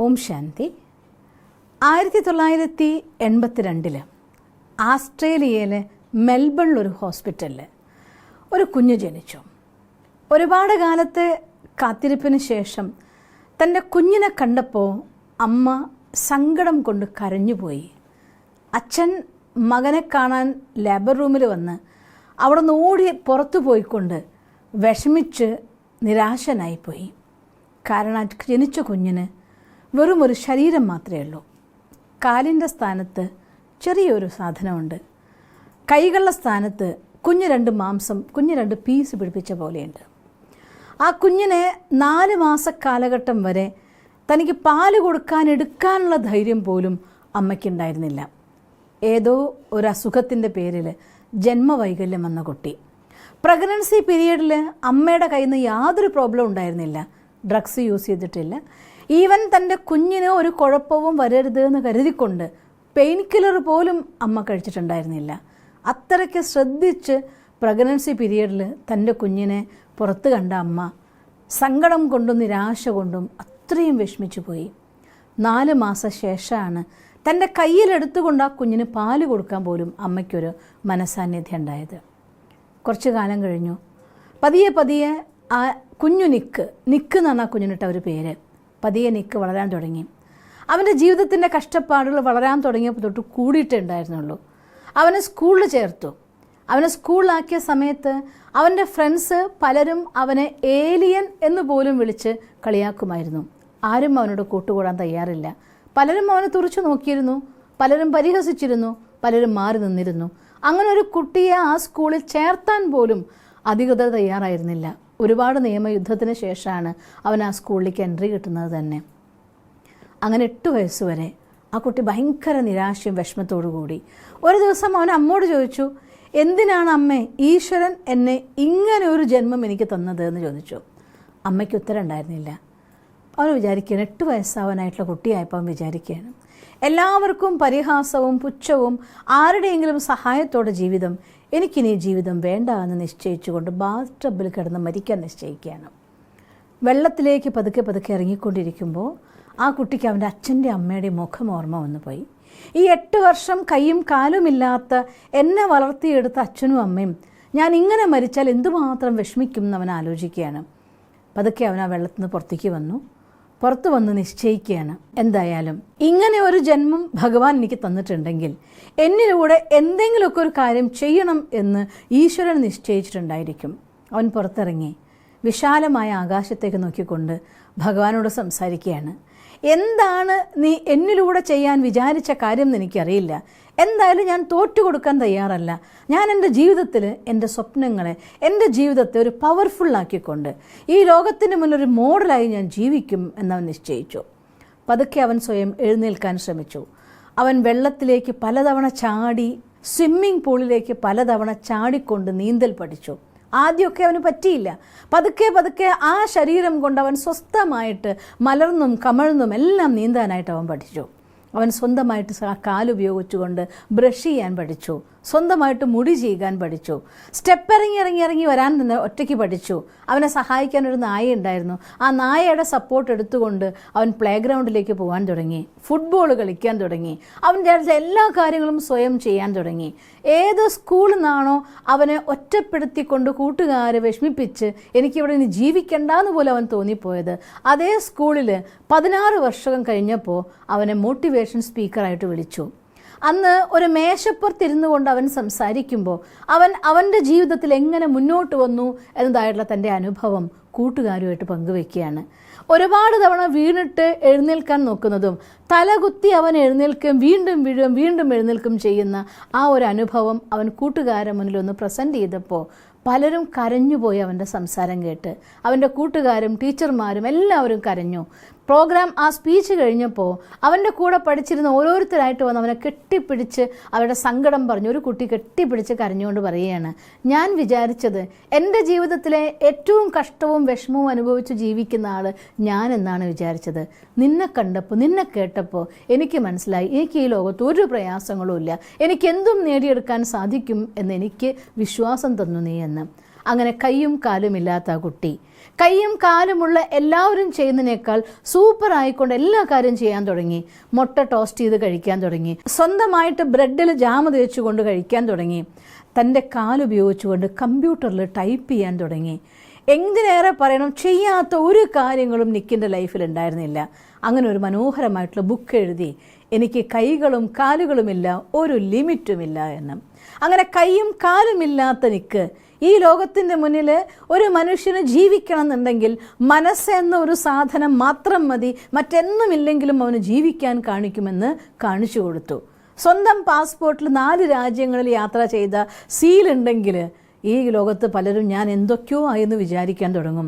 ഓം ശാന്തി. 1982 ആസ്ട്രേലിയയിലെ മെൽബണിലൊരു ഹോസ്പിറ്റലിൽ ഒരു കുഞ്ഞ് ജനിച്ചു. ഒരുപാട് കാലത്തെ കാത്തിരിപ്പിന് ശേഷം തൻ്റെ കുഞ്ഞിനെ കണ്ടപ്പോൾ അമ്മ സങ്കടം കൊണ്ട് കരഞ്ഞുപോയി. അച്ഛൻ മകനെ കാണാൻ ലേബർ റൂമിൽ വന്ന് അവിടെ നിന്ന് ഓടി പുറത്തു പോയിക്കൊണ്ട് വിഷമിച്ച് നിരാശനായിപ്പോയി. കാരണം ജനിച്ച കുഞ്ഞിന് വെറും ഒരു ശരീരം മാത്രമേ ഉള്ളൂ. കാലിൻ്റെ സ്ഥാനത്ത് ചെറിയൊരു സാധനമുണ്ട്. കൈകളുടെ സ്ഥാനത്ത് കുഞ്ഞ് 2 മാംസം, കുഞ്ഞ് 2 പീസ് പിടിപ്പിച്ച പോലെയുണ്ട്. ആ കുഞ്ഞിനെ 4 മാസ കാലഘട്ടം വരെ തനിക്ക് പാല് എടുക്കാനുള്ള ധൈര്യം പോലും അമ്മയ്ക്കുണ്ടായിരുന്നില്ല. ഏതോ ഒരു അസുഖത്തിൻ്റെ പേരിൽ ജന്മവൈകല്യം വന്ന കുട്ടി. പ്രഗ്നൻസി പീരീഡിൽ അമ്മയുടെ കയ്യിൽ നിന്ന് യാതൊരു പ്രോബ്ലം ഉണ്ടായിരുന്നില്ല. ഡ്രഗ്സ് യൂസ് ചെയ്തിട്ടില്ല. ഈവൻ തൻ്റെ കുഞ്ഞിന് ഒരു കുഴപ്പവും വരരുത് എന്ന് കരുതിക്കൊണ്ട് പെയിൻ കില്ലർ പോലും അമ്മ കഴിച്ചിട്ടുണ്ടായിരുന്നില്ല. അത്രയ്ക്ക് ശ്രദ്ധിച്ച് പ്രഗ്നൻസി പീരീഡിൽ തൻ്റെ കുഞ്ഞിനെ പുറത്ത് കണ്ട അമ്മ സങ്കടം കൊണ്ടും നിരാശ കൊണ്ടും അത്രയും വിഷമിച്ചു പോയി. 4 മാസം ശേഷമാണ് തൻ്റെ കയ്യിലെടുത്തുകൊണ്ട് ആ കുഞ്ഞിന് പാല് കൊടുക്കാൻ പോലും അമ്മയ്ക്കൊരു മനസാന്നിധ്യം ഉണ്ടായത്. കുറച്ച് കാലം കഴിഞ്ഞു. പതിയെ ആ കുഞ്ഞു നിക്ക് എന്ന് പറഞ്ഞാൽ കുഞ്ഞിനിട്ട ഒരു പേര്. പതിയെ നിക്ക് വളരാൻ തുടങ്ങി. അവൻ്റെ ജീവിതത്തിൻ്റെ കഷ്ടപ്പാടുകൾ വളരാൻ തുടങ്ങിയപ്പോൾ തൊട്ട് കൂടിയിട്ടേ ഉണ്ടായിരുന്നുള്ളൂ. അവനെ സ്കൂളിൽ ചേർത്തു. അവനെ സ്കൂളിലാക്കിയ സമയത്ത് അവൻ്റെ ഫ്രണ്ട്സ് പലരും അവനെ ഏലിയൻ എന്ന് പോലും വിളിച്ച് കളിയാക്കുമായിരുന്നു. ആരും അവനോട് കൂട്ടുകൂടാൻ തയ്യാറില്ല. പലരും അവനെ തുറച്ചു നോക്കിയിരുന്നു, പലരും പരിഹസിച്ചിരുന്നു, പലരും മാറി നിന്നിരുന്നു. അങ്ങനെ ഒരു കുട്ടിയെ ആ സ്കൂളിൽ ചേർത്താൻ പോലും അധികൃതർ തയ്യാറായിരുന്നില്ല. ഒരുപാട് നിയമയുദ്ധത്തിന് ശേഷമാണ് അവൻ ആ സ്കൂളിലേക്ക് എൻട്രി കിട്ടുന്നത് തന്നെ. അങ്ങനെ 8 വയസ്സ് വരെ ആ കുട്ടി ഭയങ്കര നിരാശയും വിഷമത്തോടു കൂടി. ഒരു ദിവസം അവൻ അമ്മോട് ചോദിച്ചു, എന്തിനാണ് അമ്മേ ഈശ്വരൻ എന്നെ ഇങ്ങനെ ഒരു ജന്മം എനിക്ക് തന്നത് എന്ന് ചോദിച്ചു. അമ്മയ്ക്ക് ഉത്തരം ഉണ്ടായിരുന്നില്ല. അവൻ വിചാരിക്കുകയാണ്, 8 വയസ്സാവാനായിട്ടുള്ള കുട്ടിയായപ്പോൾ അവൻ വിചാരിക്കുകയാണ്, എല്ലാവർക്കും പരിഹാസവും പുച്ഛവും ആരുടെയെങ്കിലും സഹായത്തോടെ ജീവിതം, എനിക്കിനി ജീവിതം വേണ്ട എന്ന് നിശ്ചയിച്ചുകൊണ്ട് ബാത്ത് ടബിൽ കിടന്ന് മരിക്കാൻ നിശ്ചയിക്കുകയാണ്. വെള്ളത്തിലേക്ക് പതുക്കെ ഇറങ്ങിക്കൊണ്ടിരിക്കുമ്പോൾ ആ കുട്ടിക്ക് അവൻ്റെ അച്ഛൻ്റെ അമ്മയുടെയും മുഖം ഓർമ്മ വന്നു പോയി. ഈ 8 വർഷം കൈയും കാലുമില്ലാത്ത എന്നെ വളർത്തിയെടുത്ത അച്ഛനും അമ്മയും ഞാൻ ഇങ്ങനെ മരിച്ചാൽ എന്തുമാത്രം വിഷമിക്കും എന്ന് അവൻ ആലോചിക്കുകയാണ്. പതുക്കെ അവൻ ആ വെള്ളത്തിൽ നിന്ന് പുറത്തു വന്ന് നിശ്ചയിക്കുകയാണ്, എന്തായാലും ഇങ്ങനെ ഒരു ജന്മം ഭഗവാൻ എനിക്ക് തന്നിട്ടുണ്ടെങ്കിൽ എന്നിലൂടെ എന്തെങ്കിലുമൊക്കെ ഒരു കാര്യം ചെയ്യണം എന്ന് ഈശ്വരൻ നിശ്ചയിച്ചിട്ടുണ്ടായിരിക്കും. അവൻ പുറത്തിറങ്ങി വിശാലമായ ആകാശത്തേക്ക് നോക്കിക്കൊണ്ട് ഭഗവാനോട് സംസാരിക്കുകയാണ്. എന്താണ് നീ എന്നിലൂടെ ചെയ്യാൻ വിചാരിച്ച കാര്യം എന്ന് എനിക്കറിയില്ല. എന്തായാലും ഞാൻ തോറ്റുകൊടുക്കാൻ തയ്യാറല്ല. ഞാൻ എൻ്റെ ജീവിതത്തിൽ എൻ്റെ സ്വപ്നങ്ങളെ, എൻ്റെ ജീവിതത്തെ ഒരു പവർഫുള്ളാക്കിക്കൊണ്ട് ഈ ലോകത്തിന് മുന്നൊരു മോഡലായി ഞാൻ ജീവിക്കും എന്നവൻ നിശ്ചയിച്ചു. പതുക്കെ അവൻ സ്വയം എഴുന്നേൽക്കാൻ ശ്രമിച്ചു. അവൻ വെള്ളത്തിലേക്ക് പലതവണ ചാടി, സ്വിമ്മിംഗ് പൂളിലേക്ക് പലതവണ ചാടിക്കൊണ്ട് നീന്തൽ പഠിച്ചു. ആദ്യമൊക്കെ അവന് പറ്റിയില്ല. പതുക്കെ ആ ശരീരം കൊണ്ട് അവൻ സ്വസ്ഥമായിട്ട് മലർന്നും കമഴ്ന്നും എല്ലാം നീന്താനായിട്ട് അവൻ പഠിച്ചു. അവൻ സ്വന്തമായിട്ട് കാലുപയോഗിച്ചുകൊണ്ട് ബ്രഷ് ചെയ്യാൻ പഠിച്ചു. സ്വന്തമായിട്ട് മുടി ചെയ്യാൻ പഠിച്ചു. സ്റ്റെപ്പ് ഇറങ്ങി വരാൻ തന്നെ ഒറ്റയ്ക്ക് പഠിച്ചു. അവനെ സഹായിക്കാൻ ഒരു നായ ഉണ്ടായിരുന്നു. ആ നായയുടെ സപ്പോർട്ട് എടുത്തുകൊണ്ട് അവൻ പ്ലേ ഗ്രൗണ്ടിലേക്ക് പോകാൻ തുടങ്ങി. ഫുട്ബോൾ കളിക്കാൻ തുടങ്ങി. അവൻ വിചാരിച്ച എല്ലാ കാര്യങ്ങളും സ്വയം ചെയ്യാൻ തുടങ്ങി. ഏത് സ്കൂളിൽ നിന്നാണോ അവനെ ഒറ്റപ്പെടുത്തിക്കൊണ്ട് കൂട്ടുകാരെ വിഷമിപ്പിച്ച് എനിക്കിവിടെ ഇനി ജീവിക്കണ്ടെന്ന് പോലും അവൻ തോന്നിപ്പോയത്, അതേ സ്കൂളിൽ 16 വർഷം കഴിഞ്ഞപ്പോൾ അവനെ മോട്ടിവേഷൻ സ്പീക്കറായിട്ട് വിളിച്ചു. അന്ന് ഒരു മേശപ്പുറത്തിരുന്നു കൊണ്ട് അവൻ സംസാരിക്കുമ്പോൾ അവൻ്റെ ജീവിതത്തിൽ എങ്ങനെ മുന്നോട്ട് വന്നു എന്നതായിട്ടുള്ള തൻ്റെ അനുഭവം കൂട്ടുകാരുമായിട്ട് പങ്കുവെക്കുകയാണ്. ഒരുപാട് തവണ വീണിട്ട് എഴുന്നേൽക്കാൻ നോക്കുന്നതും തലകുത്തി അവൻ എഴുന്നേൽക്കുകയും വീണ്ടും വീഴുകയും വീണ്ടും എഴുന്നേൽക്കുകയും ചെയ്യുന്ന ആ ഒരു അനുഭവം അവൻ കൂട്ടുകാരുടെ മുന്നിലൊന്ന് പ്രസൻറ്റ് ചെയ്തപ്പോൾ പലരും കരഞ്ഞുപോയി അവൻ്റെ സംസാരം കേട്ട്. അവൻ്റെ കൂട്ടുകാരും ടീച്ചർമാരും എല്ലാവരും കരഞ്ഞു. പ്രോഗ്രാം ആ സ്പീച്ച് കഴിഞ്ഞപ്പോൾ അവൻ്റെ കൂടെ പഠിച്ചിരുന്ന ഓരോരുത്തരായിട്ട് വന്ന് അവനെ കെട്ടിപ്പിടിച്ച് അവരുടെ സങ്കടം പറഞ്ഞു. ഒരു കുട്ടി കെട്ടിപ്പിടിച്ച് കരഞ്ഞുകൊണ്ട് പറയുകയാണ്, ഞാൻ വിചാരിച്ചത് എൻ്റെ ജീവിതത്തിലെ ഏറ്റവും കഷ്ടവും വിഷമവും അനുഭവിച്ച് ജീവിക്കുന്ന ആൾ ഞാൻ എന്നാണ് വിചാരിച്ചത്. നിന്നെ കണ്ടപ്പോൾ, നിന്നെ കേട്ടപ്പോൾ എനിക്ക് മനസ്സിലായി എനിക്ക് ഈ ലോകത്ത് ഒരു പ്രയാസങ്ങളും ഇല്ല, എനിക്കെന്തും നേടിയെടുക്കാൻ സാധിക്കും എന്നെനിക്ക് വിശ്വാസം തന്നു നീ എന്ന്. അങ്ങനെ കൈയും കാലും ഇല്ലാത്ത ആ കുട്ടി കൈയും കാലുമുള്ള എല്ലാവരും ചെയ്യുന്നതിനേക്കാൾ സൂപ്പർ ആയിക്കൊണ്ട് എല്ലാ കാര്യം ചെയ്യാൻ തുടങ്ങി. മുട്ട ടോസ്റ്റ് ചെയ്ത് കഴിക്കാൻ തുടങ്ങി, സ്വന്തമായിട്ട് ബ്രെഡിൽ ജാം തേച്ചുകൊണ്ട് കഴിക്കാൻ തുടങ്ങി, തൻ്റെ കാലുപയോഗിച്ചുകൊണ്ട് കമ്പ്യൂട്ടറിൽ ടൈപ്പ് ചെയ്യാൻ തുടങ്ങി. എന്തിനേറെ പറയണം, ചെയ്യാത്ത ഒരു കാര്യങ്ങളും നിക്കിൻ്റെ ലൈഫിൽ ഉണ്ടായിരുന്നില്ല. അങ്ങനെ ഒരു മനോഹരമായിട്ടുള്ള ബുക്ക് എഴുതി, എനിക്ക് കൈകളും കാലുകളുമില്ല, ഒരു ലിമിറ്റുമില്ല എന്ന്. അങ്ങനെ കൈയും കാലുമില്ലാത്ത നിക്ക് ഈ ലോകത്തിൻ്റെ മുന്നിൽ ഒരു മനുഷ്യന് ജീവിക്കണം എന്നുണ്ടെങ്കിൽ മനസ്സെന്ന ഒരു സാധനം മാത്രം മതി, മറ്റൊന്നുമില്ലെങ്കിലും അവന് ജീവിക്കാൻ കാണിക്കുമെന്ന് കാണിച്ചു കൊടുത്തു. സ്വന്തം പാസ്പോർട്ടിൽ 4 രാജ്യങ്ങളിൽ യാത്ര ചെയ്ത സീലുണ്ടെങ്കിൽ ഈ ലോകത്ത് പലരും ഞാൻ എന്തൊക്കെയോ ആയെന്ന് വിചാരിക്കാൻ തുടങ്ങും.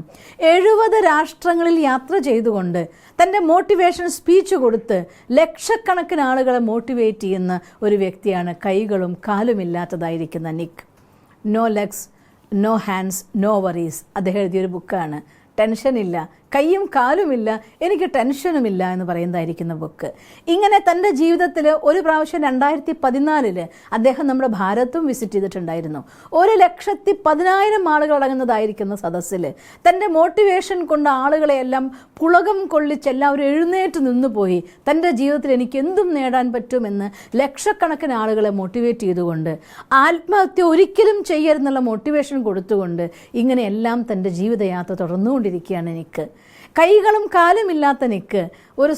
70 രാഷ്ട്രങ്ങളിൽ യാത്ര ചെയ്തുകൊണ്ട് തൻ്റെ മോട്ടിവേഷൻ സ്പീച്ച് കൊടുത്ത് ലക്ഷക്കണക്കിന് ആളുകളെ മോട്ടിവേറ്റ് ചെയ്യുന്ന ഒരു വ്യക്തിയാണ് കൈകളും കാലുമില്ലാത്തതായിരിക്കുന്ന Nick. No legs, no hands, no worries. അദ്ദേഹം എഴുതിയൊരു ബുക്കാണ്. ടെൻഷനില്ല, കൈയും കാലുമില്ല, എനിക്ക് ടെൻഷനുമില്ല എന്ന് പറയുന്നതായിരിക്കുന്ന ബുക്ക്. ഇങ്ങനെ തൻ്റെ ജീവിതത്തിൽ ഒരു പ്രാവശ്യം 2014 അദ്ദേഹം നമ്മുടെ ഭാരതവും വിസിറ്റ് ചെയ്തിട്ടുണ്ടായിരുന്നു. 1,10,000 ആളുകൾ അടങ്ങുന്നതായിരിക്കുന്ന സദസ്സിൽ തൻ്റെ മോട്ടിവേഷൻ കൊണ്ട് ആളുകളെയെല്ലാം പുളകം കൊള്ളിച്ച് എല്ലാവരും എഴുന്നേറ്റ് നിന്നുപോയി. തൻ്റെ ജീവിതത്തിൽ എനിക്ക് എന്തും നേടാൻ പറ്റുമെന്ന് ലക്ഷക്കണക്കിന് ആളുകളെ മോട്ടിവേറ്റ് ചെയ്തുകൊണ്ട്, ആത്മഹത്യ ഒരിക്കലും ചെയ്യരുതെന്നുള്ള മോട്ടിവേഷൻ കൊടുത്തുകൊണ്ട് ഇങ്ങനെയെല്ലാം തൻ്റെ ജീവിതയാത്ര തുടർന്നുകൊണ്ടിരിക്കുകയാണ് നിക്ക്. കൈകളും കാലുമില്ലാത്ത നിക്ക് ഒരു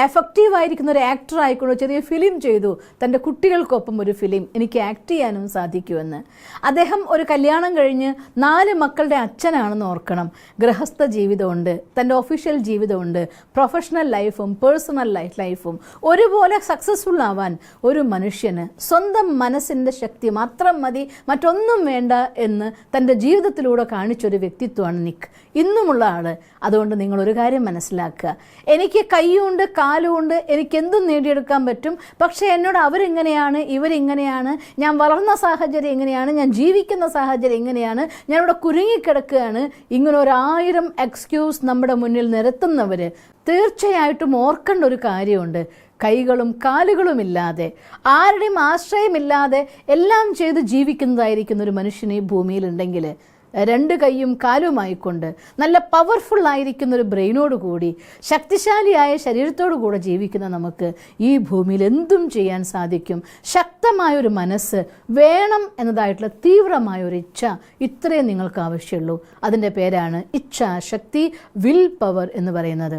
എഫക്റ്റീവായിരിക്കുന്ന ഒരു ആക്ടർ ആയിക്കൊണ്ട് ചെറിയ ഫിലിം ചെയ്തു. തൻ്റെ കുട്ടികൾക്കൊപ്പം ഒരു ഫിലിം, എനിക്ക് ആക്ട് ചെയ്യാനും സാധിക്കുമെന്ന്. അദ്ദേഹം ഒരു കല്യാണം കഴിഞ്ഞ് 4 മക്കളുടെ അച്ഛനാണെന്ന് ഓർക്കണം. ഗൃഹസ്ഥ ജീവിതമുണ്ട്, തൻ്റെ ഒഫീഷ്യൽ ജീവിതമുണ്ട്, പ്രൊഫഷണൽ ലൈഫും പേഴ്സണൽ ലൈഫും ഒരുപോലെ സക്സസ്ഫുൾ ആവാൻ ഒരു മനുഷ്യന് സ്വന്തം മനസ്സിൻ്റെ ശക്തി മാത്രം മതി, മറ്റൊന്നും വേണ്ട എന്ന് തൻ്റെ ജീവിതത്തിലൂടെ കാണിച്ചൊരു വ്യക്തിത്വമാണ് നിക്ക്, ഇന്നുമുള്ള ആൾ. അതുകൊണ്ട് നിങ്ങളൊരു കാര്യം മനസ്സിലാക്കുക, എനിക്ക് കൈയുണ്ട് കാലുമുണ്ട്, എനിക്കെന്തും നേടിയെടുക്കാൻ പറ്റും. പക്ഷേ എന്നോട് അവരിങ്ങനെയാണ്, ഇവരിങ്ങനെയാണ്, ഞാൻ വളർന്ന സാഹചര്യം എങ്ങനെയാണ്, ഞാൻ ജീവിക്കുന്ന സാഹചര്യം എങ്ങനെയാണ്, ഞാനിവിടെ കുരുങ്ങിക്കിടക്കുകയാണ്, ഇങ്ങനെ 1000 എക്സ്ക്യൂസ് നമ്മുടെ മുന്നിൽ നിരത്തുന്നവർ തീർച്ചയായിട്ടും ഓർക്കേണ്ട ഒരു കാര്യമുണ്ട്. കൈകളും കാലുകളുമില്ലാതെ, ആരുടെയും ആശ്രയമില്ലാതെ എല്ലാം ചെയ്ത് ജീവിക്കുന്നതായിരിക്കുന്ന ഒരു മനുഷ്യൻ ഈ ഭൂമിയിലുണ്ടെങ്കിൽ, 2 കൈയും കാലുമായിക്കൊണ്ട് നല്ല പവർഫുൾ ആയിരിക്കുന്ന ഒരു ബ്രെയിനോട് കൂടി ശക്തിശാലിയായ ശരീരത്തോടു കൂടെ ജീവിക്കുന്ന നമുക്ക് ഈ ഭൂമിയിൽ എന്തും ചെയ്യാൻ സാധിക്കും. ശക്തമായൊരു മനസ്സ് വേണം എന്നതായിട്ടുള്ള തീവ്രമായൊരു ഇച്ഛ, ഇത്രയും നിങ്ങൾക്ക് ആവശ്യമുള്ളൂ. അതിൻ്റെ പേരാണ് ഇച്ഛാശക്തി, വിൽ പവർ എന്ന് പറയുന്നത്.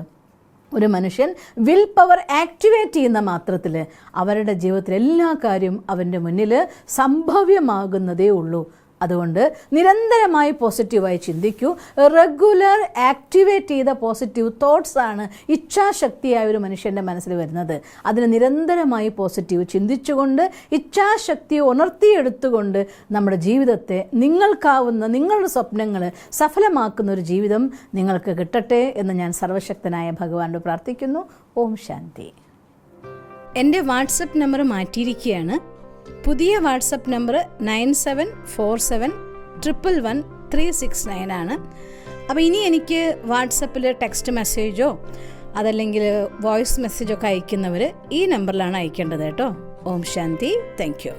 ഒരു മനുഷ്യൻ വിൽ പവർ ആക്ടിവേറ്റ് ചെയ്യുന്ന മാത്രത്തിൽ അവരുടെ ജീവിതത്തിൽ എല്ലാ കാര്യവും അവൻ്റെ മുന്നിൽ സംഭവ്യമാകുന്നതേ ഉള്ളൂ. അതുകൊണ്ട് നിരന്തരമായി പോസിറ്റീവായി ചിന്തിക്കൂ. റെഗുലർ ആക്ടിവേറ്റ് ചെയ്ത പോസിറ്റീവ് തോട്ട്സ് ആണ് ഇച്ഛാശക്തിയായ ഒരു മനുഷ്യൻ്റെ മനസ്സിൽ വരുന്നത്. അതിന് നിരന്തരമായി പോസിറ്റീവ് ചിന്തിച്ചുകൊണ്ട് ഇച്ഛാശക്തിയെ ഉണർത്തിയെടുത്തുകൊണ്ട് നമ്മുടെ ജീവിതത്തെ നിങ്ങൾക്കാവുന്ന നിങ്ങളുടെ സ്വപ്നങ്ങൾ സഫലമാക്കുന്ന ഒരു ജീവിതം നിങ്ങൾക്ക് കിട്ടട്ടെ എന്ന് ഞാൻ സർവശക്തനായ ഭഗവാനോട് പ്രാർത്ഥിക്കുന്നു. ഓം ശാന്തി. എൻ്റെ വാട്സപ്പ് നമ്പർ മാറ്റിയിരിക്കുകയാണ്. പുതിയ വാട്സപ്പ് നമ്പർ 9747111369 ആണ്. അപ്പോൾ ഇനി എനിക്ക് വാട്സപ്പിൽ ടെക്സ്റ്റ് മെസ്സേജോ അതല്ലെങ്കിൽ വോയിസ് മെസ്സേജോ ഒക്കെ അയക്കുന്നവർ ഈ നമ്പറിലാണ് അയക്കേണ്ടത് കേട്ടോ. ഓം ശാന്തി. Thank U.